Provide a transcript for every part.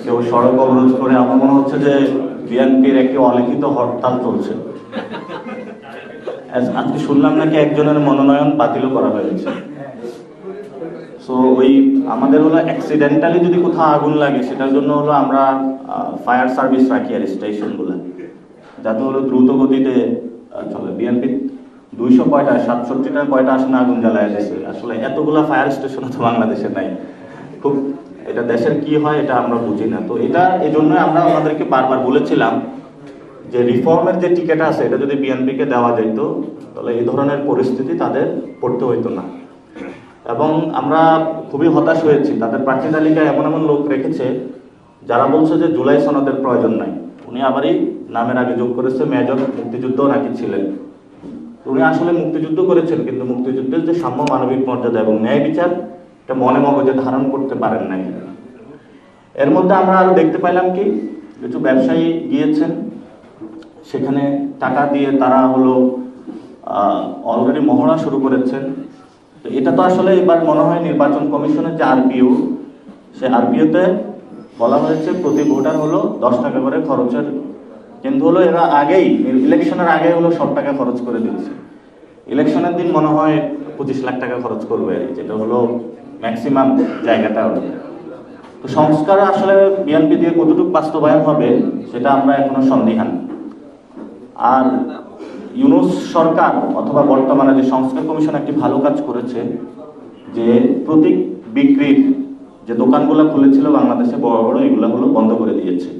কেউ সড়ক অবরোধ করে। আমার মনে হচ্ছে যে বিএনপির একটি অলিখিত হরতাল চলছে। আজকে শুনলাম নাকি একজনের মনোনয়ন বাতিল করা হয়েছে। সো ওই আমাদের হলো অ্যাক্সিডেন্টালি যদি কোথাও আগুন লাগে সেটার জন্য হলো আমরা ফায়ার সার্ভিস রাখি আর স্টেশনগুলো, যাতে হলো দ্রুত গতিতে চলে। বিএনপি 200 কয়টা 67টা কয়টা আসনে আগুন জ্বালায় দিয়েছে। আসলে এতগুলা ফায়ার স্টেশন তো বাংলাদেশে নাই। খুব এটা দেশের কি হয় এটা আমরা বুঝি না। তো এটা এই জন্যই আমরা আমাদেরকে বারবার বলেছিলাম যে রিফর্মের যে টিকিট আছে এটা যদি বিএনপিকে দেওয়া যেত তাহলে এই ধরনের পরিস্থিতি তাদের পড়তে হইতো না। এবং আমরা খুবই হতাশ হয়েছি, তাদের প্রার্থী তালিকায় এমন এমন লোক রেখেছে যারা বলছে যে জুলাই সনদের প্রয়োজন নাই। উনি আবারই নামের আগে যোগ করেছে মেজর মুক্তিযুদ্ধ নাকি ছিলেন। উনি আসলে মুক্তিযুদ্ধ করেছেন, কিন্তু মুক্তিযুদ্ধের যে সাম্য মানবিক মর্যাদা এবং ন্যায় বিচার এটা মনে মগজে ধারণ করতে পারেন নাই। এর মধ্যে আমরা আরো দেখতে পাইলাম কি কিছু ব্যবসায়ী গিয়েছেন, সেখানে টাকা দিয়ে তারা হলো অলরেডি মহড়া শুরু করেছেন। তো এটা তো আসলে এবার মনে হয় নির্বাচন কমিশনের যে আরপিও, সে আরপিওতে বলা হয়েছে প্রতি ভোটার হলো 10 টাকা করে খরচের, কিন্তু হলো এরা আগেই ইলেকশনের আগে হলো সব টাকা খরচ করে দিচ্ছে। ইলেকশনের দিন মনে হয় 25 লাখ টাকা খরচ করবে, যেটা হলো ম্যাক্সিমাম জায়গাটা হলো। তো সংস্কার আসলে বিএনপি দিয়ে কতটুকু বাস্তবায়ন হবে সেটা আমরা এখনো সন্দিহান। আর ইউনূস সরকার অথবা বর্তমানে যে সংস্কার কমিশন একটি ভালো কাজ করেছে, যে প্রতীক বিক্রির যে দোকানগুলো খুলেছিল বাংলাদেশে বড় বড়, এগুলো হলো বন্ধ করে দিয়েছে।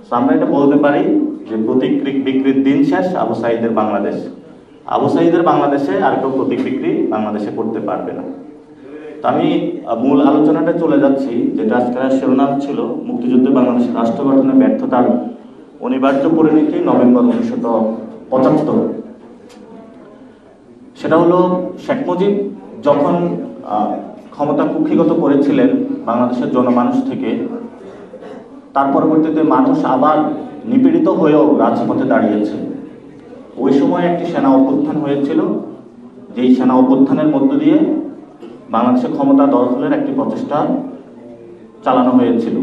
তো আমরা এটা বলতে পারি যে প্রতীক বিক্রির দিন শেষ আবু সাঈদের বাংলাদেশ। আবু সাঈদের বাংলাদেশে আর কেউ প্রতীক বিক্রি বাংলাদেশে করতে পারবে না। তো আমি মূল আলোচনাটা চলে যাচ্ছি, যেটা আজকের শিরোনাম ছিল মুক্তিযুদ্ধে বাংলাদেশের রাষ্ট্র গঠনের ব্যর্থতার অনিবার্য পরিণতি নভেম্বর 1975। সেটা হলো শেখ মুজিব যখন ক্ষমতা কুক্ষিগত করেছিলেন বাংলাদেশের জনমানুষ থেকে, তার পরবর্তীতে মানুষ আবার নিপীড়িত হয়েও রাজপথে দাঁড়িয়েছে। ওই সময় একটি সেনা অভ্যুত্থান হয়েছিল, যেই সেনা অভ্যুত্থানের মধ্য দিয়ে বাংলাদেশের ক্ষমতা দখলের একটি প্রচেষ্টা চালানো হয়েছিল।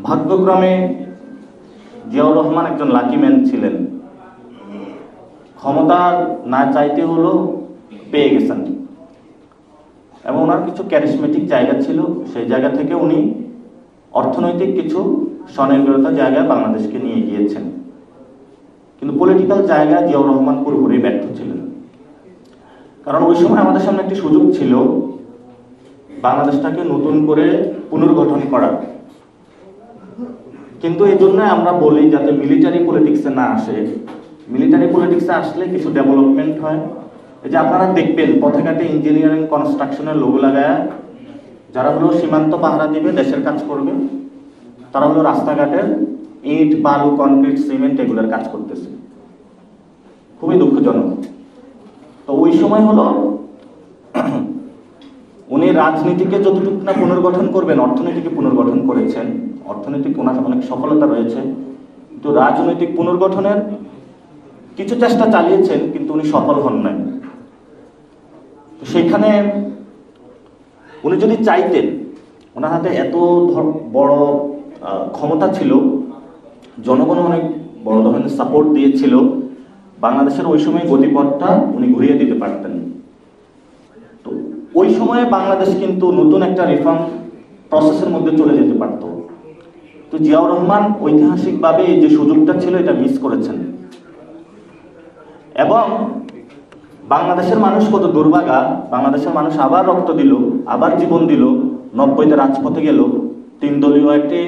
ভাগ্যক্রমে জিয়াউর রহমান একজন লাকি ম্যান ছিলেন, ক্ষমতা না চাইতে হলো পেয়ে গেছেন, এবং ওনার কিছু ক্যারিসমেটিক জায়গা ছিল, সেই জায়গা থেকে উনি অর্থনৈতিক কিছু স্বনির্ভরতা জায়গায় বাংলাদেশকে নিয়ে গিয়েছেন। কিন্তু পলিটিক্যাল জায়গায় জিয়াউর রহমান পুরোপুরি ব্যর্থ ছিলেন। কারণ ওই সময় আমাদের সামনে একটি সুযোগ ছিল বাংলাদেশটাকে নতুন করে পুনর্গঠন করার। কিন্তু এই জন্য আমরা বলি যাতে মিলিটারি পলিটিক্সে না আসে। মিলিটারি পলিটিক্সে আসলে কিছু ডেভেলপমেন্ট হয়। এই যে আপনারা দেখবেন পথেঘাটে ইঞ্জিনিয়ারিং কনস্ট্রাকশনের লোগো লাগায় যারা হলো সীমান্ত পাহারা দিবে, দেশের কাজ করবে, তারা হলো রাস্তাঘাটের ইট বালু কনক্রিট সিমেন্ট এগুলোর কাজ করতেছে। খুবই দুঃখজনক। তো ওই সময় হলো উনি রাজনীতিকে যতটুকু না পুনর্গঠন করবেন, অর্থনীতিকে পুনর্গঠন করেছেন। অর্থনৈতিক ওনার অনেক সফলতা রয়েছে, কিন্তু রাজনৈতিক পুনর্গঠনের কিছু চেষ্টা চালিয়েছেন, কিন্তু উনি সফল হন নাই। সেখানে উনি যদি চাইতেন, ওনার হাতে এত বড় ক্ষমতা ছিল, জনগণ অনেক বড় ধরনের সাপোর্ট দিয়েছিল, বাংলাদেশের ওই সময় গতিপথটা উনি ঘুরিয়ে দিতে পারতেন। তো ওই সময়ে বাংলাদেশ কিন্তু নতুন একটা রিফর্ম প্রসেসের মধ্যে চলে যেতে পারত। তো জিয়াউর রহমান ঐতিহাসিকভাবে এই যে সুযোগটা ছিল এটা মিস করেছেন। এবং বাংলাদেশের মানুষ কত দুর্ভাগা, বাংলাদেশের মানুষ আবার রক্ত দিল, আবার জীবন দিল, 90-তে রাজপথে গেল, 3 দলীয় একটি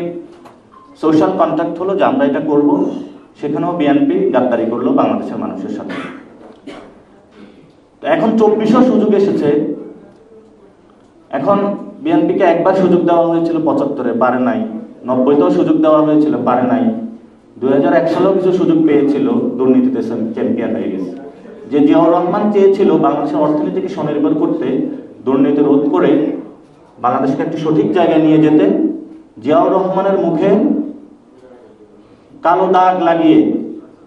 সোশ্যাল কন্ট্রাক্ট হলো যে আমরা এটা করব। সেখানেও বিএনপি গাদ্দারি করলো বাংলাদেশের মানুষের সাথে। এখন 24-ও সুযোগ এসেছে। এখন বিএনপিকে একবার সুযোগ দেওয়া হয়েছিল 75-এ, পারে নাই। 90-তেও সুযোগ দেওয়া হয়েছিল, পারে নাই। 2001 সালেও কিছু সুযোগ পেয়েছিল, দুর্নীতিতে চ্যাম্পিয়ন হয়ে গেছে। যে জিয়াউর রহমান চেয়েছিল বাংলাদেশের অর্থনীতিকে স্বনির্ভর করতে, দুর্নীতি রোধ করে বাংলাদেশকে একটি সঠিক জায়গায় নিয়ে যেতে, জিয়াউর রহমানের মুখে কালো দাগ লাগিয়ে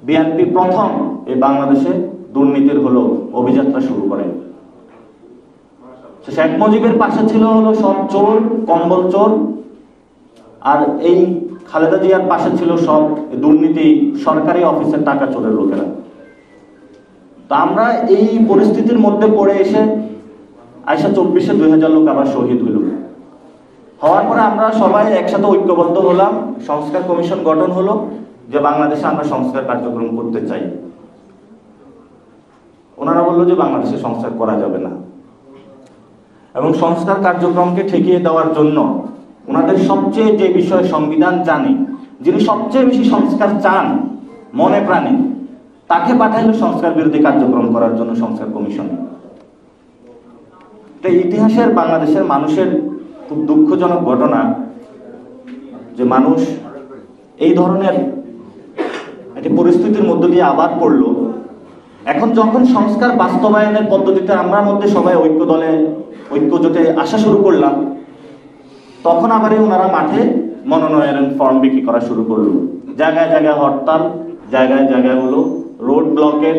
বিএনপি প্রথম এই বাংলাদেশে দুর্নীতির হলো অভিযাত্রা শুরু করে। শেখ মুজিবের পাশে ছিল হলো সব চোর, কম্বল চোর, আর এই খালেদা জিয়ার পাশে ছিল সব দুর্নীতি, সরকারি অফিসের টাকা চোরের লোকেরা। তো আমরা এই পরিস্থিতির মধ্যে পড়ে এসে আইসা 24-এ 2000 লোক আবার শহীদ হইল। হওয়ার পরে আমরা সবাই একসাথে ঐক্যবদ্ধ হলাম, সংস্কার কমিশন গঠন হলো যে বাংলাদেশে আমরা সংস্কার কার্যক্রম করতে চাই। ওনারা বললো যে বাংলাদেশে সংস্কার করা যাবে না, এবং সংস্কার কার্যক্রমকে ঠেকিয়ে দেওয়ার জন্য ওনাদের সবচেয়ে যে বিষয় সংবিধান জানে, যিনি সবচেয়ে বেশি সংস্কার চান মনে প্রাণে, তাকে পাঠাইল সংস্কার বিরোধী কার্যক্রম করার জন্য সংস্কার কমিশন। এটা ইতিহাসের বাংলাদেশের মানুষের খুব দুঃখজনক ঘটনা যে মানুষ এই ধরনের একটি পরিস্থিতির মধ্য দিয়ে আবার পড়লো। এখন যখন সংস্কার বাস্তবায়নের পদ্ধতিতে আমরা মধ্যে সবাই ঐক্য জোটে আসা শুরু করলাম, তখন আবারই ওনারা মাঠে মনোনয়নের ফর্ম বিক্রি করা শুরু করলো। জায়গায় জায়গায় হরতাল, জায়গায় জায়গায় হলো রোড ব্লকের,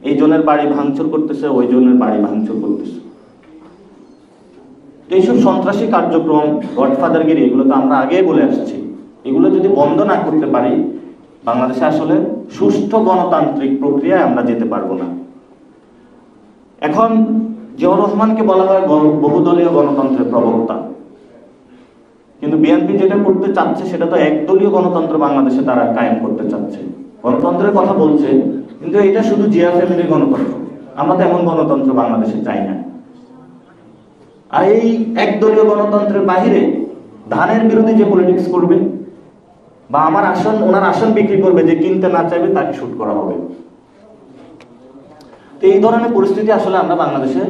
এই জনের বাড়ি ভাঙচুর করতেছে, ওই জনের বাড়ি ভাঙচুর করতেছে। এইসব সন্ত্রাসী কার্যক্রম, গডফাদারগিরি, এগুলো তো আমরা আগেই বলে আসছি। এগুলো যদি বন্ধ না করতে পারি, বাংলাদেশে আসলে সুষ্ঠু গণতান্ত্রিক প্রক্রিয়ায় আমরা যেতে পারবো না। এখন জিয়াউর রহমানকে বলা হয় বহুদলীয় গণতন্ত্রের প্রবক্তা, কিন্তু বিএনপি যেটা করতে চাচ্ছে সেটা তো একদলীয় গণতন্ত্র বাংলাদেশে তারা কায়েম করতে চাচ্ছে। গণতন্ত্রের কথা বলছে, কিন্তু এটা শুধু জিয়া ফ্যামিলির গণতন্ত্র। আমরা তো এমন গণতন্ত্র বাংলাদেশে চাই না। আর এই একদলীয় গণতন্ত্রের বাহিরে ধানের বিরুদ্ধে যে পলিটিক্স করবে, বা ওনার আসন বিক্রি করবে, যে কিনতে না চাইবে তাকে শুট করা হবে। তো এই ধরনের পরিস্থিতি আসলে আমরা বাংলাদেশে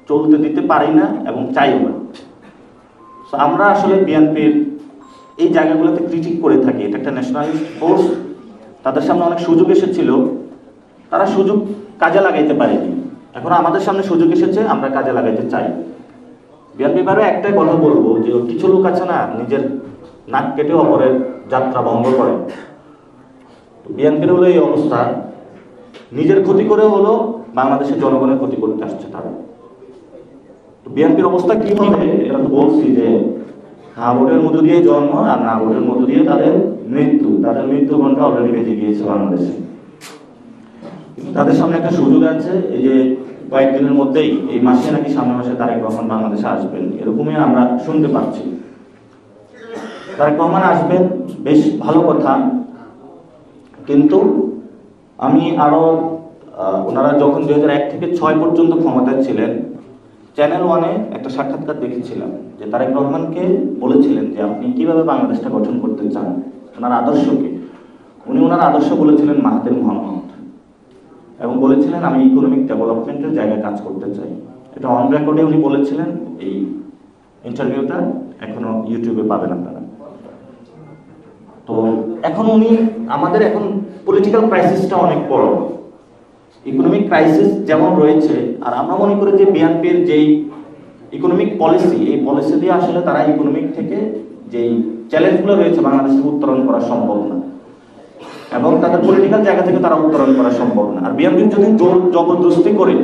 চলতে দিতে পারি না এবং চাইও না। আমরা আসলে বিএনপির এই জায়গাগুলোতে ক্রিটিক করে থাকি। এটা একটা ন্যাশনালিস্ট ফোর্স, তাদের সামনে অনেক সুযোগ এসেছিল, তারা সুযোগ কাজে লাগাইতে পারেনি। এখন আমাদের সামনে সুযোগ এসেছে, আমরা কাজে লাগাইতে চাই। বিএনপি বারে একটাই কথা বলবো, যে কিছু লোক আছে না, নিজের নাক কেটে অপরের যাত্রা বন্ধ করে। বিএনপির হলো এই অবস্থা, নিজের ক্ষতি করে হলো বাংলাদেশের জনগণের ক্ষতি করতে আসছে তারা। বিএনপির অবস্থা কি হবে এটা তো বলছি, যে হ্যাঁ ভোটের মধ্য দিয়ে জন্ম, আর না ভোটের মধ্য দিয়ে তাদের মৃত্যু ঘন্টা অলরেডি বেজে গিয়েছে বাংলাদেশে। তাদের সামনে একটা সুযোগ আছে, এই যে কয়েকদিনের মধ্যেই, এই মাসে নাকি সামনের মাসে তারেক রহমান বাংলাদেশে আসবেন, এরকমই আমরা শুনতে পাচ্ছি। তারেক রহমান আসবেন, বেশ ভালো কথা, কিন্তু আমি আরো ওনারা যখন 2001 থেকে 6 পর্যন্ত ক্ষমতায় ছিলেন, চ্যানেল 1-এ একটা সাক্ষাৎকার দেখেছিলাম, যে তারেক রহমানকে বলেছিলেন যে আপনি কিভাবে বাংলাদেশটা গঠন করতে চান, ওনার আদর্শকে। উনি ওনার আদর্শ বলেছিলেন মাহাতির মোহাম্মদ, এবং বলেছিলেন আমি ইকোনমিক ডেভেলপমেন্টের জায়গায় কাজ করতে চাই। এটা অন রেকর্ডে উনি বলেছিলেন, এই ইন্টারভিউটা এখনো ইউটিউবে পাবেন আপনারা। তো এখন আমাদের এখন পলিটিক্যাল ক্রাইসিসটা অনেক বড়, ইকোনমিক ক্রাইসিস যেমন রয়েছে, আর আমরা মনে করি যে বিএনপির যেই ইকোনমিক পলিসি, এই পলিসি দিয়ে আসলে তারা ইকোনমিক থেকে যেই চ্যালেঞ্জগুলো রয়েছে বাংলাদেশে উত্তরণ করা সম্ভব না, এবং তাদের পলিটিক্যাল জায়গা থেকে তারা উত্তরণ করা সম্ভব না। আর বিএনপি যদি জোর জবরদস্তি করে,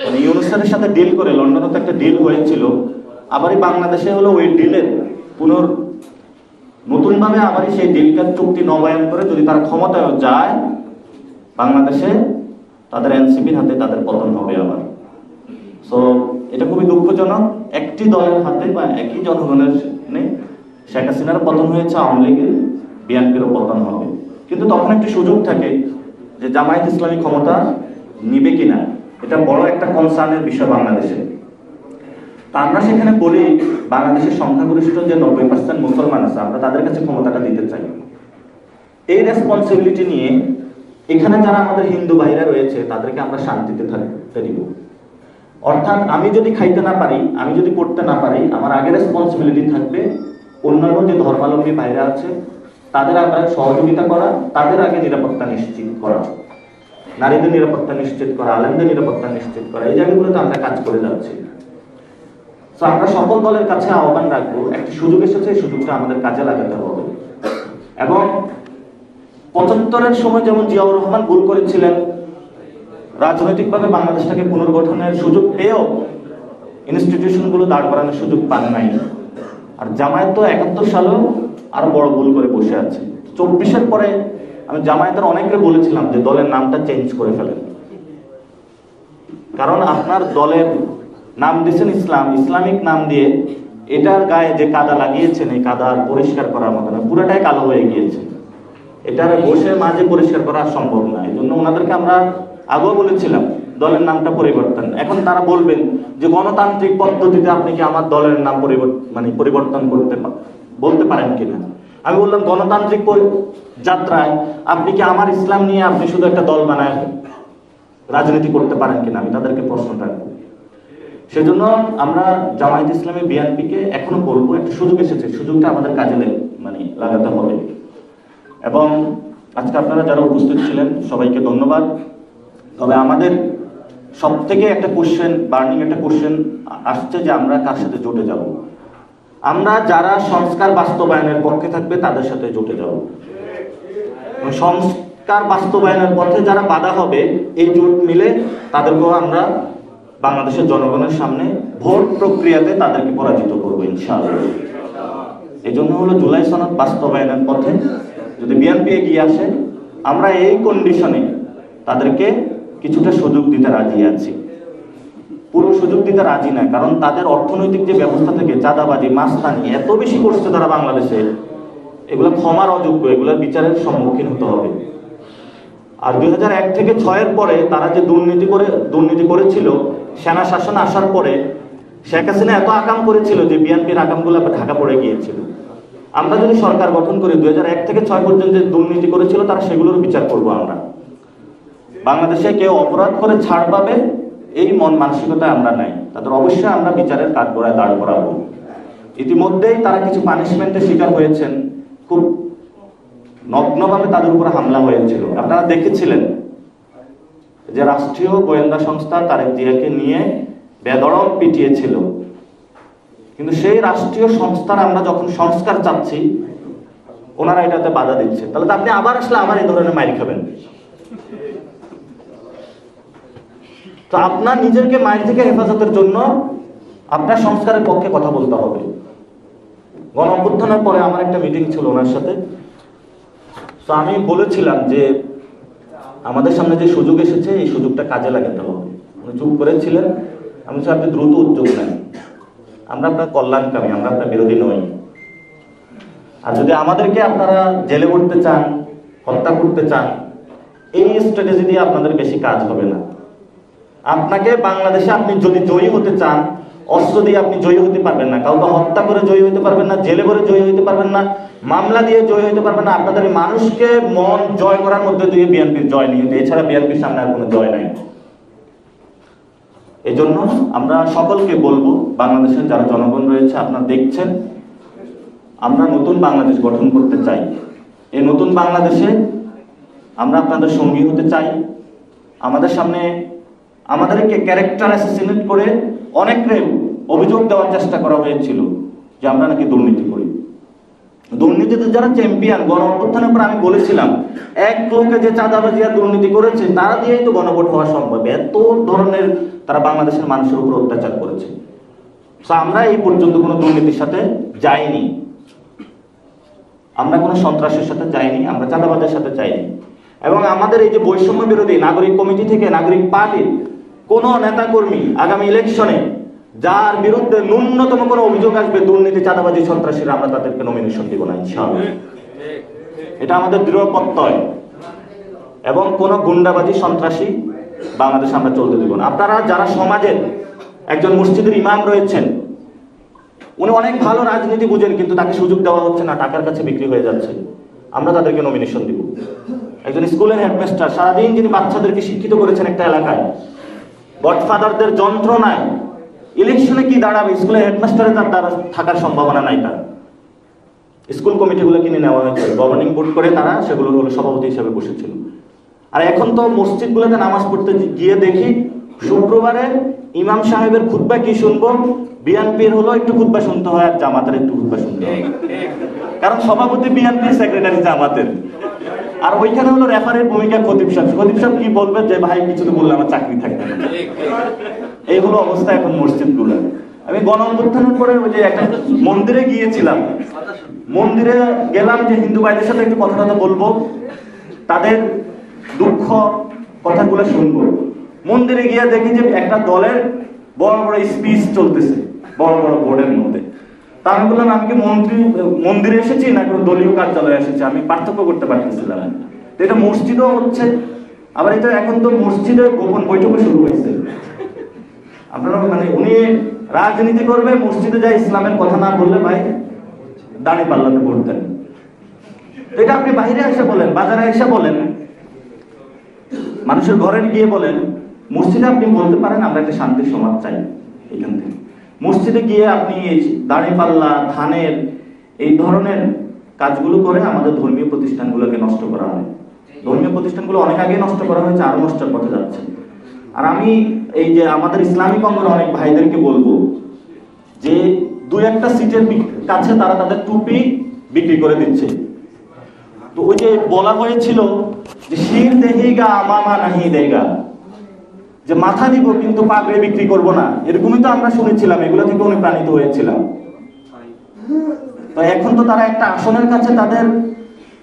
মানে ইউনুসের সাথে ডিল করে, লন্ডনে তো একটা ডিল হয়েছিল, আবারই বাংলাদেশে হলো ওই ডিলের নতুনভাবে আবারই সেই ডিলকার চুক্তি নবায়ন করে যদি তারা ক্ষমতায় যায়, বাংলাদেশে তাদের এনসিপির হাতে তাদের পতন হবে আবার। সো এটা খুবই দুঃখজনক, একটি দলের হাতে বা একই জনগণের শেখ হাসিনার পতন হয়েছে, আওয়ামী লীগের, বিএনপিরও পতন হবে। কিন্তু তখন একটি সুযোগ থাকে যে জামায়াত ইসলামী ক্ষমতা নিবে কিনা, এটা বড় একটা কনসার্নের বিষয় বাংলাদেশে। তা আমরা সেখানে বলি, বাংলাদেশের সংখ্যাগরিষ্ঠ যে 90% মুসলমান আছে, আমরা তাদের কাছে ক্ষমতাটা দিতে চাই। এই রেসপন্সিবিলিটি নিয়ে এখানে যারা আমাদের হিন্দু ভাইরা রয়েছে তাদেরকে আমরা শান্তিতে থাকতে দিব। অর্থাৎ আমি যদি খাইতে না পারি, আমি যদি করতে না পারি, আমার আগে রেসপন্সিবিলিটি থাকবে অন্যান্য যে ধর্মাবলম্বী ভাইরা আছে তাদের আমরা সহযোগিতা করা, তাদের আগে নিরাপত্তা নিশ্চিত করা, নারীদের নিরাপত্তা নিশ্চিত করা, আলেমদের নিরাপত্তা নিশ্চিত করা, এই জায়গাগুলোতে আমরা কাজ করে যাচ্ছি। তো আমরা সকল দলের কাছে আহ্বান রাখবো, একটি সুযোগ এসেছে, এই সুযোগটা আমাদের কাজে লাগাতে হবে। এবং 75-এর সময় যেমন জিয়াউর রহমান ভুল করেছিলেন, রাজনৈতিকভাবে বাংলাদেশটাকে পুনর্গঠনের সুযোগ পেয়েও ইনস্টিটিউশনগুলো দাঁড় করানোর সুযোগ পান নাই। আর জামায়াত তো 71 সালেও আরো বড় ভুল করে বসে আছে। 24-এর পরে আমি জামায়াতের অনেককে বলেছিলাম যে দলের নামটা চেঞ্জ করে ফেলেন, কারণ আপনার দলের নাম দিয়েছেন ইসলাম, ইসলামিক নাম দিয়ে এটার গায়ে যে কাদা লাগিয়েছেন এই কাদা পরিষ্কার করার মতো না, পুরোটাই কালো হয়ে গিয়েছে। এটার বসে মাঝে পরিষ্কার করা সম্ভব না। এই জন্য ওনাদেরকে আমরা আগেও বলেছিলাম দলের নামটা পরিবর্তন। এখন তারা বলবেন যে গণতান্ত্রিক পদ্ধতিতে আপনি কি আমার দলের নাম পরিবর্তন বলতে পারেন কিনা। আমি বললাম গণতান্ত্রিক যাত্রায় আপনি কি আমার ইসলাম নিয়ে আপনি শুধু একটা দল বানায় রাজনীতি করতে পারেন কিনা, আমি তাদেরকে প্রশ্নটা রাখবো। সেজন্য আমরা জামায়াত ইসলামী বিএনপিকে এখনো বলবো একটা সুযোগ এসেছে, সুযোগটা আমাদের কাজে লাগাতে হবে। এবং আজকে আপনারা যারা উপস্থিত ছিলেন সবাইকে ধন্যবাদ। তবে আমাদের সব থেকে একটা কোশ্চেন, বার্নিং একটা কোশ্চেন আসছে যে আমরা কার সাথে জোটে যাব। আমরা যারা সংস্কার বাস্তবায়নের পক্ষে থাকবে তাদের সাথে জোটে যাব। সংস্কার বাস্তবায়নের পথে যারা বাধা হবে এই জোট মিলে তাদেরকেও আমরা বাংলাদেশের জনগণের সামনে ভোট প্রক্রিয়াতে তাদেরকে পরাজিত করবো ইনশাআল্লাহ। এই জন্য হলো জুলাই সনদ বাস্তবায়নের পথে যদি বিএনপি এগিয়ে আসে আমরা এই কন্ডিশনে তাদেরকে কিছুটা সুযোগ দিতে রাজি আছি। পুরো সুযোগ দিতে রাজি না, কারণ তাদের অর্থনৈতিক যে ব্যবস্থা থেকে চাঁদাবাজি মাস্তানি এত বেশি করছে তারা বাংলাদেশে, এগুলো ক্ষমার অযোগ্য, এগুলোর বিচারের সম্মুখীন হতে হবে। আর 2001 থেকে 6-এর পরে তারা যে দুর্নীতি করেছিল, সেনা শাসন আসার পরে শেখ হাসিনা এত আকাম করেছিল যে বিএনপির আকামগুলো ঢাকা পড়ে গিয়েছিল। আমরা যদি সরকার গঠন করি 2001 থেকে 6 পর্যন্ত যে দুর্নীতি করেছিল তারা সেগুলোর বিচার করব। আমরা বাংলাদেশে কেউ অপরাধ করে ছাড় পাবে এই মন মানসিকতায় আমরা নাই, তাদের অবশ্যই আমরা বিচারের কাঠগড়ায় দাঁড় করাবো। ইতিমধ্যেই তারা কিছু পানিশমেন্টের শিকার হয়েছেন, খুব নগ্নভাবে তাদের উপরে হামলা হয়েছিল। আপনারা দেখেছিলেন যে রাষ্ট্রীয় গোয়েন্দা সংস্থা তারেক জিয়াকে নিয়ে বেদরম পিটিয়েছিল, কিন্তু সেই রাষ্ট্রীয় সংস্থার আমরা যখন সংস্কার চাচ্ছি ওনারা এটাতে বাধা দিচ্ছে। তাহলে তো আপনি আবার আসলে আবার এই ধরনের মাইর খাবেন। তো আপনার নিজেকে মাইর থেকে হেফাজতের জন্য আপনার সংস্কারের পক্ষে কথা বলতে হবে। গণ অভ্যুত্থানের পরে আমার একটা মিটিং ছিল ওনার সাথে, তো আমি বলেছিলাম যে আমাদের সামনে যে সুযোগ এসেছে এই সুযোগটা কাজে লাগাতে হবে। উনি চুপ করেছিলেন। আমি চাই আপনি দ্রুত উদ্যোগ নেন, আমরা আপনার কল্যাণকামী, আমরা আপনার বিরোধী নই। আর যদি আমাদেরকে আপনারা জেলে করতে চান, হত্যা করতে চান, এই স্ট্র্যাটেজি দিয়ে আপনাদের বেশি কাজ হবে না। আপনাকে বাংলাদেশে আপনি যদি জয়ী হতে চান, অস্ত্র দিয়ে আপনি জয়ী হতে পারবেন না, কাউকে হত্যা করে জয়ী হতে পারবেন না, জেলে করে জয়ী হতে পারবেন না, মামলা দিয়ে জয়ী হতে পারবেন না। আপনাদের মানুষকে মন জয় করার মধ্যে দিয়ে বিএনপির জয় নিয়ে, এছাড়া বিএনপির সামনে আর কোনো জয় নাই। এই জন্য আমরা সকলকে বলবো, বাংলাদেশের যারা জনগণ রয়েছে আপনারা দেখছেন, আমরা নতুন বাংলাদেশ গঠন করতে চাই। এই নতুন বাংলাদেশে আমরা আপনাদের সঙ্গী হতে চাই। আমাদের সামনে আমাদেরকে ক্যারেক্টার অ্যাসাসিনেট করে অনেককে অভিযোগ দেওয়ার চেষ্টা করা হয়েছিল যে আমরা নাকি দুর্নীতি করি। দুর্নীতিতে যারা চ্যাম্পিয়ন, গণ অভ্যুত্থানের পর আমি বলেছিলাম এক লোকে যে চাঁদাবাজি আর দুর্নীতি করেছে তারা দিয়েই তো গণভোট হওয়া সম্ভব। এত ধরনের তারা বাংলাদেশের মানুষের উপর অত্যাচার করেছে। আমরা এই পর্যন্ত কোনো দুর্নীতির সাথে যাইনি, আমরা কোনো সন্ত্রাসের সাথে যাইনি, আমরা চাঁদাবাজের সাথে যাইনি। এবং আমাদের এই যে বৈষম্য বিরোধী নাগরিক কমিটি থেকে নাগরিক পার্টির কোন নেতাকর্মী আগামী ইলেকশনে যার বিরুদ্ধে ন্যূনতম কোনো অভিযোগ আসবে দুর্নীতি, চাঁদাবাজি, সন্ত্রাসীরা, আমরা তাদেরকে নমিনেশন দিব না ইনশাআল্লাহ। এটা আমাদের দৃঢ় প্রত্যয়। এবং কোন গুন্ডাবাজি, সন্ত্রাসী বাংলাদেশে আমরা চলতে দেব না। আপনারা যারা সমাজের একজন মসজিদের ইমাম রয়েছেন, উনি অনেক ভালো রাজনীতি বুঝেন, কিন্তু তাকে সুযোগ দেওয়া হচ্ছে না, টাকার কাছে বিক্রি হয়ে যাচ্ছে, আমরা তাদেরকে নমিনেশন দিব। একজন স্কুলের হেডমাস্টার সারাদিন যিনি বাচ্চাদেরকে শিক্ষিত করেছেন একটা এলাকায়, গডফাদারদের যন্ত্রণায় ইলেকশনে কি দাঁড়াবে, স্কুলের হেডমাস্টারের তার দ্বারা থাকার সম্ভাবনা নাই। তার স্কুল কমিটিগুলো কিনে নেওয়া হয়েছে, গভর্নিং বোর্ড করে তারা সেগুলো হলো সভাপতি হিসেবে বসেছিল। আর এখন তো মসজিদগুলোতে নামাজ পড়তে গিয়ে দেখি শুক্রবারে ইমাম সাহেবের খুতবা কি শুনবো, বিএনপির হলো একটু খুতবা শুনতে হয় আর জামাতের একটু খুতবা শুনতে হয়, কারণ সভাপতি বিএনপির, সেক্রেটারি জামাতের। আর ওইখানে হলো রেফারের ভূমিকা খতিব সাহেব কি বলবে যে ভাই কিছু তো বললে আমার চাকরি থাকবে না। এই হলো অবস্থা এখন মসজিদগুলো। আমি গণ অভ্যুত্থানের পরে ওই যে একটা মন্দিরে গিয়েছিলাম, মন্দিরে গেলাম যে হিন্দু ভাইদের সাথে একটু কথা বলবো, তাদের দুঃখ কথাগুলো শুনবো। মন্দিরে গিয়ে দেখি যে একটা দলের বড় বড় স্পিচ চলতেছে বড় বড় বোর্ডের মধ্যে। তা আমি বললাম, আমি কি মন্দিরে এসেছি না কোনো দলীয় কার্যালয়ে এসেছি, আমি পার্থক্য করতে পারতেছিলাম না। তো এটা মসজিদও হচ্ছে, আবার এটা এখন তো মসজিদে গোপন বৈঠকও শুরু হয়েছে। আপনারা মানে উনি রাজনীতি করবে, মসজিদে যায় ইসলামের কথা না বললে ভাই দাঁড়ি পাল্লাতে পড়তেন। তো এটা আপনি বাইরে এসে বলেন, বাজারে এসে বলেন, মানুষের ঘরে গিয়ে বলেন, মসজিদে আপনি বলতে পারেন আমরা একটা শান্তির সমাজ চাই। এখান থেকে মসজিদে গিয়ে আপনি দাঁড়ি পাল্লা, ধানের এই ধরনের কাজগুলো করে আমাদের ধর্মীয় প্রতিষ্ঠানগুলোকে নষ্ট করা হয়। ধর্মীয় প্রতিষ্ঠানগুলো অনেক আগে নষ্ট করা হয়েছে, আরো নষ্টের পথে যাচ্ছে। আর আমি এই যে আমাদের ইসলামিক অঙ্গনের অনেক ভাইদেরকে বলবো যে 2-1টা সিটের কাছে তারা তাদের টুপি বিক্রি করে দিচ্ছে। তো ওই যে বলা হয়েছিল যে শির দেহিগা আমামা নাহি দেগা, যে মাথা দিব কিন্তু পাগড়ি বিক্রি করব না, এরকমই তো আমরা শুনেছিলাম, এগুলো থেকে অনুপ্রাণিত হয়েছিলাম। তো এখন তো তারা একটা আসনের কাছে তাদের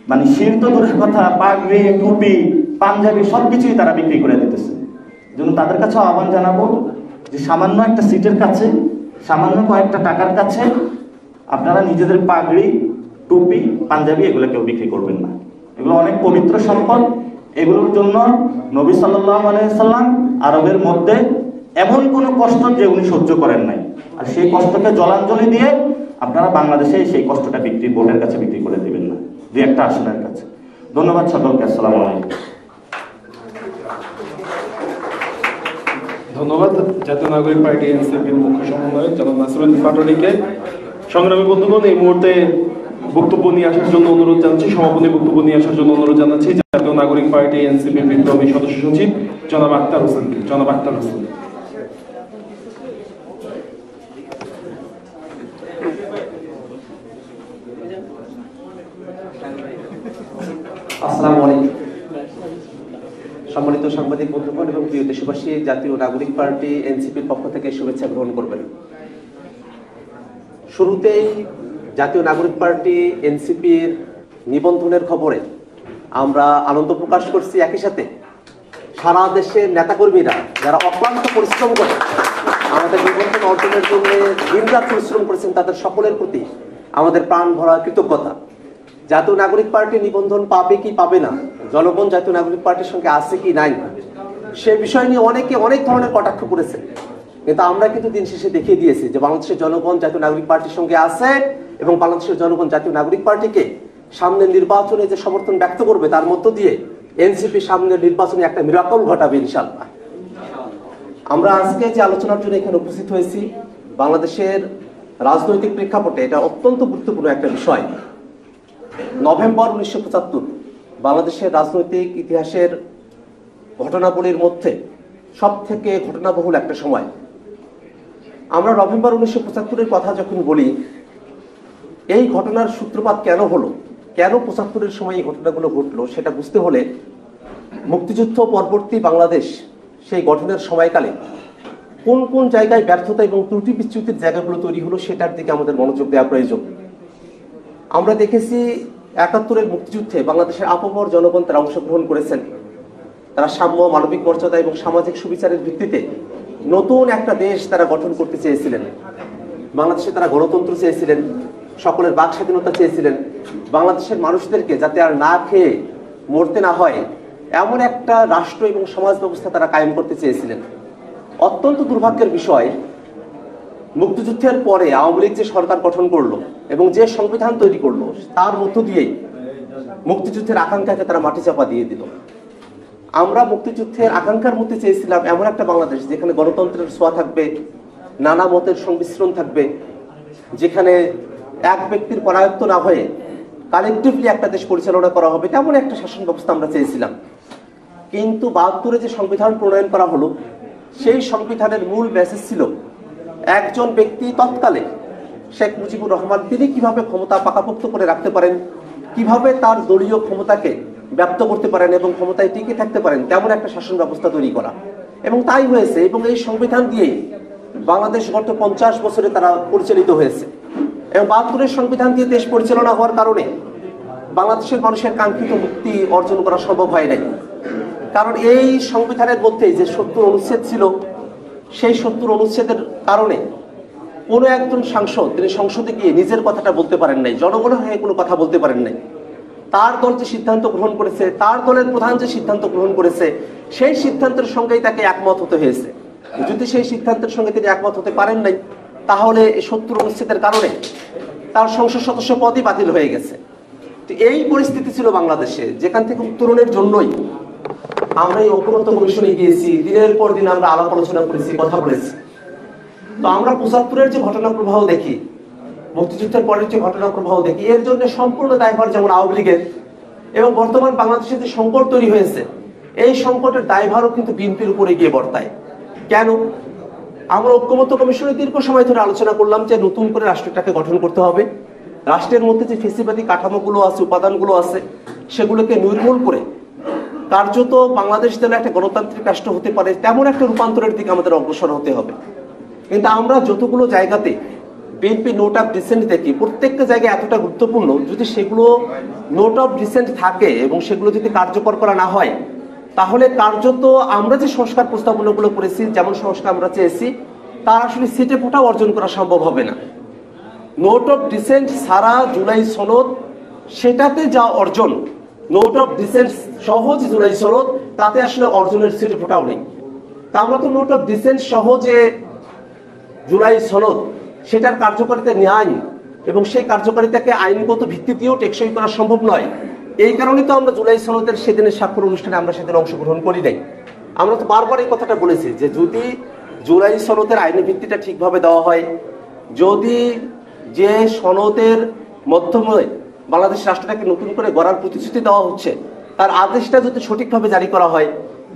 মানে শির তো দূরের কথা, পাগড়ি, টুপি, পাঞ্জাবি সবকিছুই তারা বিক্রি করে দিতেছে। জন্য তাদের কাছে আহ্বান জানাবো যে সামান্য একটা সিটের কাছে, সামান্য কয়েকটা টাকার কাছে আপনারা নিজেদের পাগড়ি, টুপি, পাঞ্জাবি এগুলো কেউ বিক্রি করবেন না। এগুলো অনেক পবিত্র সম্পদ। এগুলোর জন্য নবী সাল্লাল্লাহু আলাইহি সাল্লাম আরবের মধ্যে এমন কোনো কষ্ট যে উনি সহ্য করেন নাই, আর সেই কষ্টকে জলাঞ্জলি দিয়ে আপনারা বাংলাদেশে সেই কষ্টটা বোর্ডের কাছে বিক্রি করে দিবেন না, 2-1টা আসনের কাছে। ধন্যবাদ সকলকে। আসসালামু আলাইকুম। ধন্যবাদ জাতীয় নাগরিক পার্টি এনসিপির মুখ্য সমন্বয়ক জনাব নাসিরউদ্দিন পাটোয়ারিকে। সংগ্রামী বন্ধুগণ, এই মুহূর্তে বক্তব্য নিয়ে আসার জন্য অনুরোধ জানাচ্ছি, সমাপনী বক্তব্য নিয়ে আসার জন্য অনুরোধ জানাচ্ছি জাতীয় নাগরিক পার্টি এনসিপির বিপ্লবী সদস্য সচিব জনাব আক্তার হোসেনকে। জনাব আক্তার হোসেন। আসসালামু আলাইকুম। সম্মানিত সাংবাদিক বন্ধুগণ এবং প্রিয় দেশবাসী, জাতীয় নাগরিক পার্টি এনসিপির পক্ষ থেকে শুভেচ্ছা গ্রহণ করবেন। শুরুতেই জাতীয় নাগরিক পার্টি এনসিপির নিবন্ধনের খবরে আমরা আনন্দ প্রকাশ করছি। একই সাথে সারা দেশের নেতাকর্মীরা যারা অক্লান্ত পরিশ্রম করে আমাদের নিবন্ধন অর্জনের জন্য দিনরাত পরিশ্রম করেছেন, তাদের সকলের প্রতি আমাদের প্রাণ ভরা কৃতজ্ঞতা। জাতীয় নাগরিক পার্টি নিবন্ধন পাবে কি পাবে না, জনগণ জাতীয় নাগরিক পার্টির সঙ্গে আছে কি নাই, সে বিষয় নিয়ে অনেকে অনেক ধরনের কটাক্ষ করেছে, কিন্তু আমরা কিন্তু দিন শেষে দেখিয়ে দিয়েছি যে বাংলাদেশের জনগণ জাতীয় নাগরিক পার্টির সঙ্গে আছে এবং বাংলাদেশের জনগণ জাতীয় নাগরিক পার্টিকে সামনের নির্বাচনে যে সমর্থন ব্যক্ত করবে তার মধ্য দিয়ে এনসিপি সামনের নির্বাচনে একটা মিরাকল ঘটাবে ইনশাআল্লাহ। আমরা আজকে যে আলোচনার জন্য এখানে উপস্থিত হয়েছি, বাংলাদেশের রাজনৈতিক প্রেক্ষাপটে এটা অত্যন্ত গুরুত্বপূর্ণ একটা বিষয়। নভেম্বর 1975 বাংলাদেশের রাজনৈতিক ইতিহাসের ঘটনাবলীর মধ্যে সব থেকে ঘটনাবহুল একটা সময়। আমরা নভেম্বর 1975-এর কথা যখন বলি, এই ঘটনার সূত্রপাত কেন হলো, কেন 75-এর সময় এই ঘটনাগুলো ঘটলো, সেটা বুঝতে হলে মুক্তিযুদ্ধ পরবর্তী বাংলাদেশ সেই গঠনের সময়কালে কোন কোন জায়গায় ব্যর্থতা এবং ত্রুটি বিচ্যুতির জায়গাগুলো তৈরি হলো সেটার দিকে আমাদের মনোযোগ দেওয়া প্রয়োজন। আমরা দেখেছি 71-এর মুক্তিযুদ্ধে বাংলাদেশের আপামর জনগণ তারা অংশগ্রহণ করেছেন। তারা সাম্য, মানবিক মর্যাদা এবং সামাজিক সুবিচারের ভিত্তিতে নতুন একটা দেশ তারা গঠন করতে চেয়েছিলেন। বাংলাদেশে তারা গণতন্ত্র চেয়েছিলেন, সকলের বাক স্বাধীনতা চেয়েছিলেন, বাংলাদেশের মানুষদেরকে যাতে আর না খেয়ে মরতে না হয় এমন একটা রাষ্ট্র এবং সমাজ ব্যবস্থা তারা কায়েম করতে চেয়েছিলেন। অত্যন্ত দুর্ভাগ্যের বিষয়, মুক্তিযুদ্ধের পরে আওয়ামী লীগ যে সরকার গঠন করলো এবং যে সংবিধান তৈরি করলো তার মধ্য দিয়েই মুক্তিযুদ্ধের আকাঙ্ক্ষাকে তারা মাটি চাপা দিয়ে দিল। আমরা মুক্তিযুদ্ধের আকাঙ্ক্ষার মধ্যে চেয়েছিলাম এমন একটা বাংলাদেশ যেখানে গণতন্ত্রের ছোঁয়া থাকবে, নানা মতের সংমিশ্রণ থাকবে, যেখানে এক ব্যক্তির পরায়ত্ত না হয়ে কালেকটিভলি একটা দেশ পরিচালনা করা হবে, তেমন একটা শাসন ব্যবস্থা আমরা চেয়েছিলাম। কিন্তু 72-এ যে সংবিধান প্রণয়ন করা হলো, সেই সংবিধানের মূল মেসেজ ছিল একজন ব্যক্তি তৎকালে শেখ মুজিবুর রহমান তিনি কিভাবে ক্ষমতা পাকাপোক্ত করে রাখতে পারেন, কিভাবে তার দলীয় ক্ষমতাকে ব্যপ্ত করতে পারেন এবং ক্ষমতায় টিকে থাকতে পারেন, তেমন একটা শাসন ব্যবস্থা তৈরি করা। এবং তাই হয়েছে। এবং এই সংবিধান দিয়েই বাংলাদেশ গত 50 বছরে তারা পরিচালিত হয়েছে এবং 72-এর সংবিধান দিয়ে দেশ পরিচালনা হওয়ার কারণে বাংলাদেশের মানুষের কাঙ্ক্ষিত মুক্তি অর্জন করা সম্ভব হয় নাই। কারণ এই সংবিধানের মধ্যে যে 70 অনুচ্ছেদ ছিল, সেই 70 অনুচ্ছেদের কারণে কোনো একজন সাংসদ তিনি সংসদে গিয়ে নিজের কথাটা বলতে পারেন নাই, জনগণের হয়ে কোনো কথা বলতে পারেন নাই। তার দল যে সিদ্ধান্ত গ্রহণ করেছে, তার দলের প্রধান যে সিদ্ধান্ত গ্রহণ করেছে, সেই সিদ্ধান্তের সঙ্গেই তাকে একমত হতে হয়েছে। যদি সেই সিদ্ধান্তের সঙ্গে তিনি একমত হতে পারেন নাই, তাহলে 70 অনুচ্ছেদের কারণে তার সংসদ সদস্য পদই বাতিল হয়ে গেছে। তো এই পরিস্থিতি ছিল বাংলাদেশে, যেখান থেকে উত্তরণের জন্যই আমরা এই ঐক্যমত্য কমিশনে গিয়েছি, দিনের পর দিন আমরা আলাপ আলোচনা করেছি, কথা বলেছি। তো আমরা 75-এর যে ঘটনা প্রবাহ দেখি, মুক্তিযুদ্ধের পরের যে ঘটনা প্রবাহ দেখি, এর জন্য সম্পূর্ণ দায়ভার যেমন আওয়ামী লীগের, এবং বর্তমান বাংলাদেশে যে সংকট তৈরি হয়েছে, এই সংকটের দায়ভারও কিন্তু বিএনপির উপরে গিয়ে বর্তায়। কেন? আমরা ঐক্যমত্য কমিশনে দীর্ঘ সময় ধরে আলোচনা করলাম যে নতুন করে রাষ্ট্রটাকে গঠন করতে হবে, রাষ্ট্রের মধ্যে যে ফেসিবাদী কাঠামোগুলো আছে, উপাদানগুলো আছে, সেগুলোকে নির্মূল করে কার্যত বাংলাদেশ যেন একটা গণতান্ত্রিক রাষ্ট্র হতে পারে তেমন একটা রূপান্তরের দিকে আমাদের অগ্রসর হতে হবে। কিন্তু আমরা যতগুলো জায়গাতে বিএনপি নোট অফ ডিসেন্ট দেখি, প্রত্যেকটা জায়গায় এতটা গুরুত্বপূর্ণ, যদি সেগুলো নোট অফ ডিসেন্ট থাকে এবং সেগুলো যদি কার্যকর করা না হয়, তাহলে কার্যত আমরা যে সংস্কার প্রস্তাবনাগুলো করেছি, যেমন সংস্কার আমরা চেয়েছি, তার আসলে সিটে ফোটা অর্জন করা সম্ভব হবে না। নোট অফ ডিসেন্ট সারা জুলাই সনদ, সেটাতে যা অর্জন, নোট অফ ডিসেন্ট সহজ জুলাই সনদ, তাতে আসলে অর্জনের সিটে ফোটাও নেই। তা আমরা তো নোট অফ ডিসেন্ট সহজে জুলাই সনদ, সেটার কার্যকারিতা ন্যায় এবং সেই কার্যকারিতাকে আইনগত ভিত্তি দিয়েও টেকসই করা সম্ভব নয়। এই কারণে তো আমরা জুলাই সনদের সেদিনের স্বাক্ষর অনুষ্ঠানে আমরা সেদিন অংশগ্রহণ করি নাই। আমরা তো বারবার এই কথাটা বলেছি যে যদি জুলাই সনদের আইনি ভিত্তিটা ঠিকভাবে দেওয়া হয়, যদি যে সনদের মাধ্যমে বাংলাদেশ রাষ্ট্রটাকে নতুন করে গড়ার প্রতিশ্রুতি দেওয়া হচ্ছে, তার আদেশটা যদি সঠিকভাবে জারি করা হয়,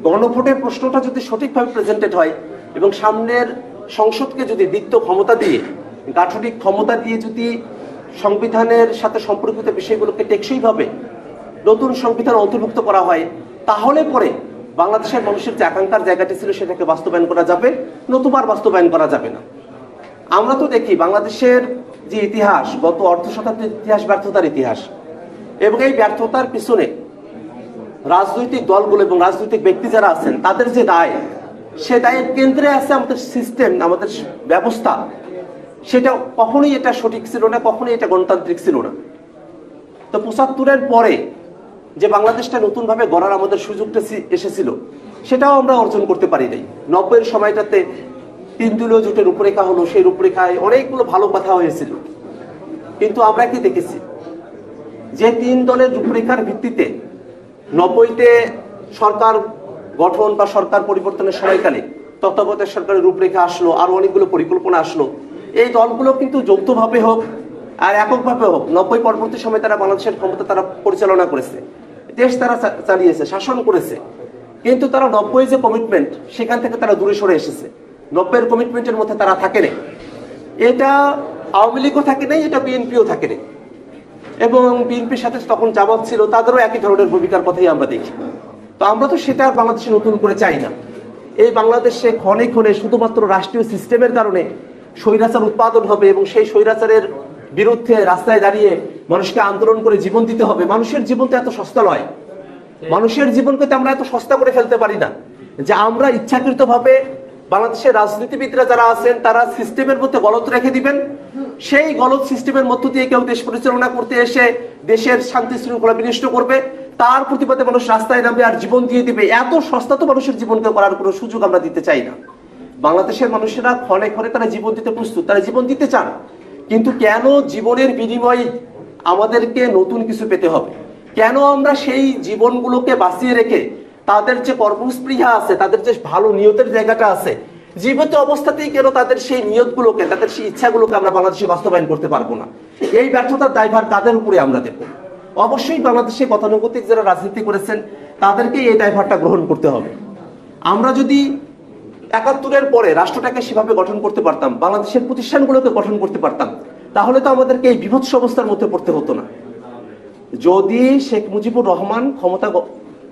গণভোটের প্রশ্নটা যদি সঠিকভাবে প্রেজেন্টেড হয় এবং সামনের সংসদকে যদি দীপ্ত ক্ষমতা দিয়ে, গাঠনিক ক্ষমতা দিয়ে যদি সংবিধানের সাথে সম্পর্কিত বিষয়গুলোকে টেকসইভাবে নতুন সংবিধান অন্তর্ভুক্ত করা হয়, তাহলে পরে বাংলাদেশের মানুষের যে আকাঙ্ক্ষার জায়গাটি ছিল সেটাকে বাস্তবায়ন করা যাবে, নতুবা বাস্তবায়ন করা যাবে না। আমরা তো দেখি বাংলাদেশের যে ইতিহাস, গত অর্ধ শতাব্দীর ইতিহাস ব্যর্থতার ইতিহাস, এবং এই ব্যর্থতার পিছনে রাজনৈতিক দলগুলো এবং রাজনৈতিক ব্যক্তি যারা আছেন তাদের যে দায়, সে দায়ের কেন্দ্রে আছে আমাদের সিস্টেম, আমাদের ব্যবস্থা। সেটা কখনোই এটা সঠিক ছিল না, কখনোই এটা গণতান্ত্রিক ছিল না। তো 75-এর পরে যে বাংলাদেশটা নতুন ভাবে গড়ার আমাদের সুযোগটা এসেছিল, সেটাও আমরা অর্জন করতে পারি নাই। 90-এর সময়টাতে 3 দলীয় জোটের রূপরেখা হলো, সেই রূপরেখায় অনেকগুলো ভালো কথা হয়েছিল, কিন্তু আমরা কি দেখেছি যে 3 দলের রূপরেখার ভিত্তিতে 90-তে সরকার গঠন বা সরকার পরিবর্তনের সময়কালে তত্ত্বাবধায়ক সরকারের রূপরেখা আসলো, আরো অনেকগুলো পরিকল্পনা আসলো। এই দলগুলো কিন্তু যৌথভাবে হোক আর এককভাবে হোক 90 পরবর্তী সময় তারা বাংলাদেশের ক্ষমতা তারা পরিচালনা করেছে, দেশ তারা চালিয়েছে, শাসন করেছে। কিন্তু তারা 90 যে কমিটমেন্ট, সেখান থেকে তারা দূরে সরে এসেছে। 90-এর কমিটমেন্টের মধ্যে তারা থাকে না। এটা আওয়ামী লীগও থাকে নাই, এটা বিএনপিও থাকে না। এবং বিএনপির সাথে তখন জামাত ছিল, তাদেরও একই ধরনের ভূমিকার কথাই আমরা দেখি। তো আমরা তো সেটা বাংলাদেশে নতুন করে চাই না। এই বাংলাদেশে ক্ষণে ক্ষণে শুধুমাত্র রাষ্ট্রীয় সিস্টেমের কারণে স্বৈরাচার উৎপাদন হবে এবং সেই স্বৈরাচারের বিরুদ্ধে রাস্তায় দাঁড়িয়ে মানুষকে আন্দোলন করে জীবন দিতে হবে। মানুষের জীবন তো এত সস্তা নয়, মানুষের জীবনকে তো আমরা এত সস্তা করে ফেলতে পারি না যে আমরা ইচ্ছাকৃতভাবে বাংলাদেশের রাজনীতিবিদরা যারা আছেন তারা সিস্টেমের মধ্যে গলত রেখে দিবেন, সেই গলত সিস্টেমের মধ্য দিয়ে কেউ দেশ পরিচালনা করতে এসে দেশের শান্তি শৃঙ্খলা বিনষ্ট করবে, তার প্রতিবাদে মানুষ রাস্তায় নামবে আর জীবন দিয়ে দিবে। এত সস্তা তো মানুষের জীবনকে করার কোনো সুযোগ আমরা দিতে চাই না। বাংলাদেশের মানুষেরা ক্ষণে ক্ষণে তারা জীবন দিতে প্রস্তুত, তারা জীবন দিতে চান, কিন্তু কেন জীবনের বিনিময়ে আমাদেরকে নতুন কিছু পেতে হবে? কেন আমরা সেই জীবনগুলোকে বাঁচিয়ে রেখে তাদের যে কর্মস্পৃহা আছে, তাদের যে ভালো নিয়তের জায়গাটা আছে, জীবিত অবস্থাতেই কেন তাদের সেই নিয়তগুলোকে, তাদের সেই ইচ্ছাগুলোকে আমরা বাংলাদেশে বাস্তবায়ন করতে পারবো না? এই ব্যর্থতার দায়ভার কাদের উপরে আমরা দেব? অবশ্যই বাংলাদেশে গতানুগতিক যারা রাজনীতি করেছেন তাদেরকে এই দায়ভারটা গ্রহণ করতে হবে। আমরা যদি ৭১-এর পরে রাষ্ট্রটাকে সেভাবে গঠন করতে পারতাম, বাংলাদেশের প্রতিষ্ঠানগুলোকে গঠন করতে পারতাম, তাহলে তো আমাদেরকে এই বিভৎস অবস্থার মধ্যে পড়তে হতো না। যদি শেখ মুজিবুর রহমান ক্ষমতা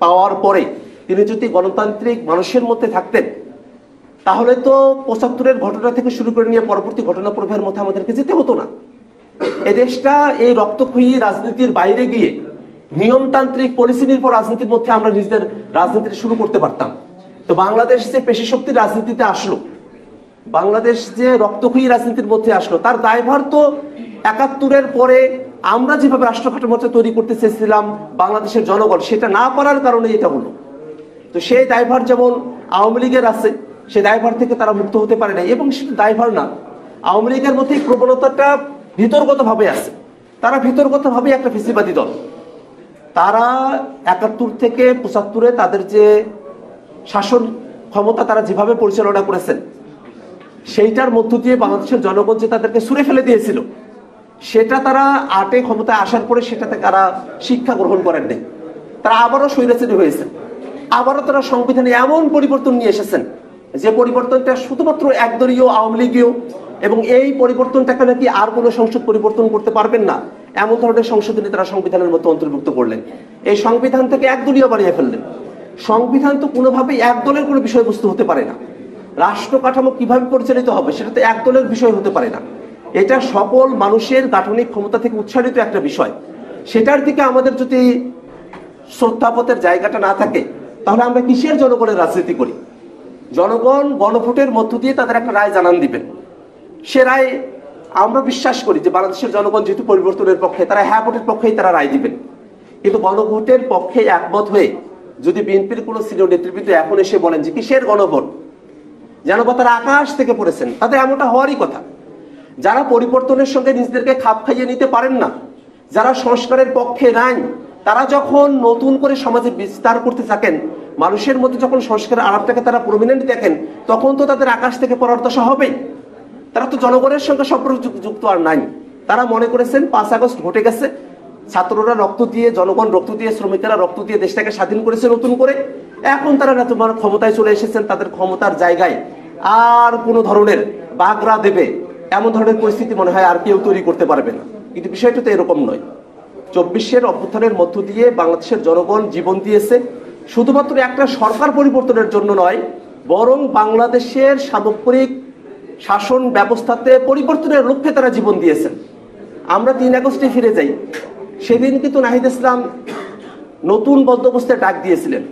পাওয়ার পরে তিনি যদি গণতান্ত্রিক মানুষের মধ্যে থাকতেন, তাহলে তো ৭৫-এর ঘটনা থেকে শুরু করে নিয়ে পরবর্তী ঘটনা প্রবাহের মধ্যে আমাদেরকে যেতে হতো না। এই দেশটা এই রক্তক্ষয়ী রাজনীতির বাইরে গিয়ে নিয়মতান্ত্রিক পলিসি নির্ভর রাজনীতির মধ্যে আমরা নিজেদের রাজনীতি শুরু করতে পারতাম। তো বাংলাদেশ যে পেশি শক্তির রাজনীতিতে আসলো, বাংলাদেশ যে রক্তক্ষয়ী রাজনীতির মধ্যে আসলো, তার দায়ভার তো ৭১-এর পরে আমরা যেভাবে রাষ্ট্র কাঠামোটা তৈরি করতে চেয়েছিলাম বাংলাদেশের জনগণ সেটা না পারার কারণে এটা হলো। তো সেই দায়ভার যেমন আওয়ামী লীগের আছে, সেই দায়ভার থেকে তারা মুক্ত হতে পারে না। এবং সেটা দায়ভার না, আওয়ামী লীগের মধ্যে এই প্রবণতাটা ভিতরগতভাবে আছে। তারা ভিতরগতভাবে একটা ফেসিবাদী দল। তারা ৭১ থেকে ৭৫-এ তাদের যে শাসন ক্ষমতা তারা যেভাবে পরিচালনা করেছেন, সেইটার মধ্য দিয়ে বাংলাদেশের জনগণ যে তাদেরকে ছুঁড়ে ফেলে দিয়েছিল, সেটা তারা ৮-এ ক্ষমতায় আসার পরে সেটাতে তারা শিক্ষা গ্রহণ করেন নাই। তারা আবারও স্বৈরাচারী হয়েছে। আবারও তারা সংবিধানে এমন পরিবর্তন নিয়ে এসেছেন যে পরিবর্তনটা শুধুমাত্র একদলীয় আওয়ামী লীগীয়, এবং এই পরিবর্তনটাকে নাকি আর কোনো সংসদ পরিবর্তন করতে পারবেন না এমন ধরনের সংশোধনী তারা সংবিধানের মধ্যে অন্তর্ভুক্ত করলেন। এই সংবিধান থেকে একদলীয় বানিয়ে ফেললেন। সংবিধান তো কোনোভাবেই এক দলের কোনো বিষয়বস্তু হতে পারে না। রাষ্ট্র কাঠামো কিভাবে পরিচালিত হবে সেটা তো এক দলের বিষয় হতে পারে না। এটা সকল মানুষের গাঠনিক ক্ষমতা থেকে উৎসারিত একটা বিষয়। সেটার দিকে আমাদের যদি শ্রদ্ধাবোধের জায়গাটা না থাকে, তাহলে আমরা কিসের জনগণের রাজনীতি করি? জনগণ গণভোটের মধ্য দিয়ে তাদের একটা রায় জানান দিবেন। সে রায় আমরা বিশ্বাস করি যে বাংলাদেশের জনগণ যেহেতু পরিবর্তনের পক্ষে, তারা হ্যাঁ ভোটের পক্ষেই তারা রায় দিবেন। কিন্তু গণভোটের পক্ষে একমত হয়ে যদি বিএনপির কোনো সিনিয়র নেতৃবৃন্দ এখন এসে বলেন যে কিসের গণভোট, যেন বা তারা আকাশ থেকে পড়েছেন, তাদের এমনটা হওয়ারই কথা। যারা পরিবর্তনের সঙ্গে নিজেদেরকে খাপ খাইয়ে নিতে পারেন না, যারা সংস্কারের পক্ষে নাই, তারা যখন নতুন করে সমাজে বিস্তার করতে থাকেন, মানুষের মধ্যে যখন সংস্কারের আলাপটাকে তারা প্রমিনেন্ট দেখেন, তখন তো তাদের আকাশ থেকে পড়ার দশা হবেই। তারা তো জনগণের সঙ্গে সম্পর্ক যুক্ত আর নাই। তারা মনে করেছেন ৫ আগস্ট ঘটে গেছে, ছাত্ররা রক্ত দিয়ে, জনগণ রক্ত দিয়ে, শ্রমিকেরা রক্ত দিয়ে দেশটাকে স্বাধীন করেছে নতুন করে। এখন তারা তোমার ক্ষমতায় চলে এসেছেন, তাদের ক্ষমতার জায়গায় আর কোনো ধরনের বাগড়া দেবে এমন ধরনের পরিস্থিতি মনে হয় আর কেউ তৈরি করতে পারবে না। কিন্তু বিষয়টা তো এরকম নয়। ২৪-এর অভ্যুত্থানের মধ্য দিয়ে বাংলাদেশের জনগণ জীবন দিয়েছে শুধুমাত্র একটা সরকার পরিবর্তনের জন্য নয়, বরং বাংলাদেশের সামগ্রিক শাসন ব্যবস্থাতে পরিবর্তনের লক্ষ্যে তারা জীবন দিয়েছেন। আমরা ৩ আগস্টে ফিরে যাই। সেদিন কিন্তু নাহিদ ইসলাম নতুন বন্দোবস্তের ডাক দিয়েছিলেন,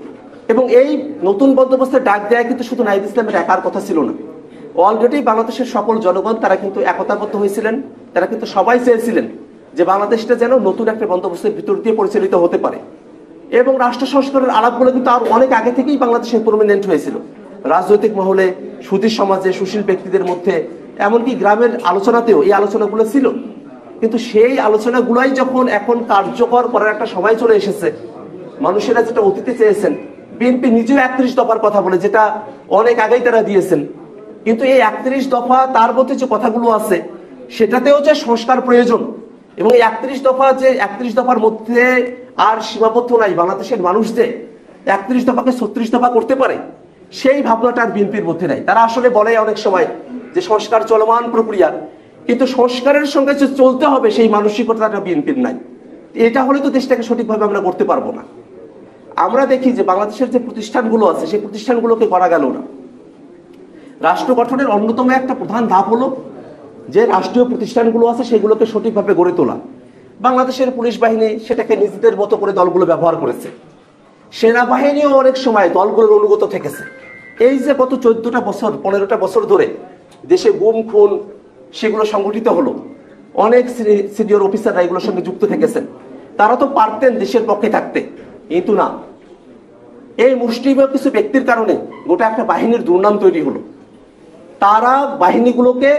এবং এই নতুন বন্দোবস্তের ডাক দেওয়া কিন্তু শুধু নাহিদ ইসলামের একার কথা ছিল না। অলরেডি বাংলাদেশের সকল জনগণ তারা কিন্তু একতাবদ্ধ হয়েছিলেন। তারা কিন্তু সবাই চেয়েছিলেন যে বাংলাদেশটা যেন নতুন একটা বন্দোবস্তের ভিতর দিয়ে পরিচালিত হতে পারে। এবং রাষ্ট্র সংস্কারের আলাপগুলো কিন্তু আর অনেক আগে থেকেই বাংলাদেশে প্রমিনেন্ট হয়েছিল। রাজনৈতিক মহলে, সুধী সমাজে, সুশীল ব্যক্তিদের মধ্যে, এমনকি গ্রামের আলোচনাতেও এই আলোচনাগুলো ছিল। কিন্তু সেই আলোচনাগুলোই যখন এখন কার্যকর করার একটা সময় চলে এসেছে, মানুষেরা যেটা অতীতে চেয়েছেন, বিএনপি নিজেও ৩১ দফার কথা বলে, যেটা অনেক আগেই তারা দিয়েছেন। কিন্তু এই ৩১ দফা, তার মধ্যে যে কথাগুলো আছে সেটাতেও যে সংস্কার প্রয়োজন, এবং এই ৩১ দফা যে ৩১ দফার মধ্যে আর সীমাবদ্ধ নাই, বাংলাদেশের মানুষ যে ৩১ দফাকে ৩৬ দফা করতে পারে, সেই ভাবনাটা আর বিএনপির মধ্যে নাই। তারা আসলে বলে অনেক সময় যে সংস্কার চলমান প্রক্রিয়া, কিন্তু সংস্কারের সঙ্গে যে চলতে হবে সেই মানসিকতাটা বিএনপির নাই। এটা হলে তো দেশটাকে সঠিকভাবে আমরা করতে পারবো না। আমরা দেখি যে বাংলাদেশের যে প্রতিষ্ঠানগুলো আছে সেই প্রতিষ্ঠানগুলোকে করা গেল না। রাষ্ট্র গঠনের অন্যতম একটা প্রধান ধাপ হলো যে রাষ্ট্রীয় প্রতিষ্ঠানগুলো আছে সেগুলোকে সঠিকভাবে গড়ে তোলা। বাংলাদেশের পুলিশ বাহিনী সেটাকে নিজেদের মতো করে দলগুলো ব্যবহার করেছে। সেনাবাহিনীও অনেক সময় দলগুলোর অনুগত থেকেছে। এই যে গত 14টা বছর, 15টা বছর ধরে দেশে গুম খুন সেগুলো সংগঠিত হলো, অনেক সিনিয়র অফিসাররা এগুলোর সঙ্গে যুক্ত থেকেছেন। তারা তো পারতেন দেশের পক্ষে থাকতে, কিন্তু না, এই মুষ্টিমেয় কিছু ব্যক্তির কারণে গোটা একটা বাহিনীর দুর্নাম তৈরি হলো। তারা বাহিনীগুলোকে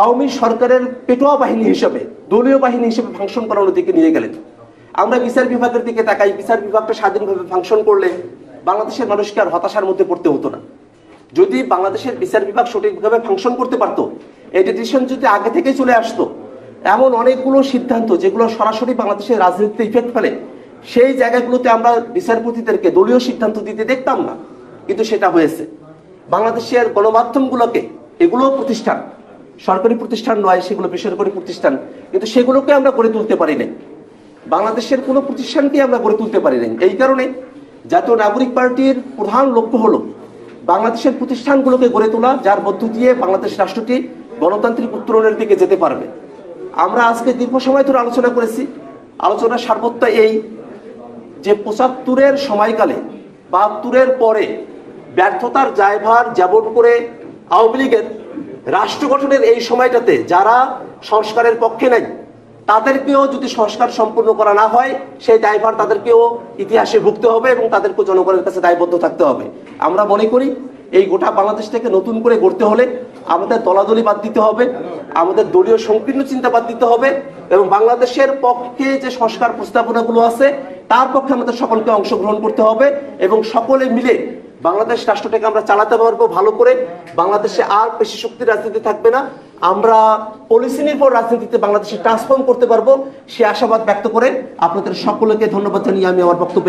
আওয়ামী সরকারের পেটোয়া বাহিনী হিসেবে, দলীয় বাহিনী হিসেবে ফাংশন করানোর দিকে নিয়ে গেলেন। আমরা বিচার বিভাগের দিকে তাকাই, বিচার বিভাগটা স্বাধীনভাবে ফাংশন করলে বাংলাদেশের মানুষকে আর হতাশার মধ্যে পড়তে হতো না। যদি বাংলাদেশের বিচার বিভাগ সঠিকভাবে ফাংশন করতে পারতো, এই ডিসিশন যদি আগে থেকেই চলে আসতো, এমন অনেকগুলো সিদ্ধান্ত যেগুলো সরাসরি বাংলাদেশের রাজনীতিতে ইফেক্ট ফেলে, সেই জায়গাগুলোতে আমরা বিচারপতিদেরকে দলীয় সিদ্ধান্ত দিতে দেখতাম না। কিন্তু সেটা হয়েছে। বাংলাদেশের গণমাধ্যমগুলোকে, এগুলো প্রতিষ্ঠান, সরকারি প্রতিষ্ঠান নয়, সেগুলো বেসরকারি প্রতিষ্ঠান, কিন্তু সেগুলোকে আমরা গড়ে তুলতে পারি নাই। বাংলাদেশের কোনো প্রতিষ্ঠানকে আমরা গড়ে তুলতে পারি নাই। এই কারণে জাতীয় নাগরিক পার্টির প্রধান লক্ষ্য হলো বাংলাদেশের প্রতিষ্ঠানগুলোকে গড়ে তোলা, যার মধ্য দিয়ে বাংলাদেশ রাষ্ট্রটি গণতান্ত্রিক উত্তরণের দিকে যেতে পারবে। আমরা আজকে দীর্ঘ সময় ধরে আলোচনা করেছি। আলোচনার সারবত্য এই যে ৭৫-এর সময়কালে ৭২-এর পরে ব্যর্থতার দায়ভার যেমন করে আওয়ামী লীগের রাষ্ট্র গঠনের এই সময়টাতে যারা সংস্কারের পক্ষে নাই তাদেরকেও যদি সংস্কার সম্পূর্ণ করা না হয়, সেই দায়ভার তাদেরকেও ইতিহাসে ভুগতে হবে এবং তাদেরকেও জনগণের কাছে দায়বদ্ধ থাকতে হবে। আমরা মনে করি এই গোটা বাংলাদেশটাকে নতুন করে গড়তে হলে আমাদের দলাদলি বাদ দিতে হবে, আমাদের দলীয় সংকীর্ণ চিন্তা বাদ দিতে হবে এবং বাংলাদেশের পক্ষে যে সংস্কার প্রস্তাবনাগুলো আছে তার পক্ষে আমাদের সকলকে অংশগ্রহণ করতে হবে এবং সকলে মিলে বাংলাদেশ রাষ্ট্রটাকে আমরা চালাতে পারবো ভালো করে। বাংলাদেশে আর পেশি শক্তির রাজনীতি থাকবে না, আমরা পলিসি নির্ভর রাজনীতিতে বাংলাদেশে ট্রান্সফর্ম করতে পারবো, সে আশাবাদ ব্যক্ত করে আপনাদের সকলকে ধন্যবাদ জানিয়ে আমি আমার বক্তব্য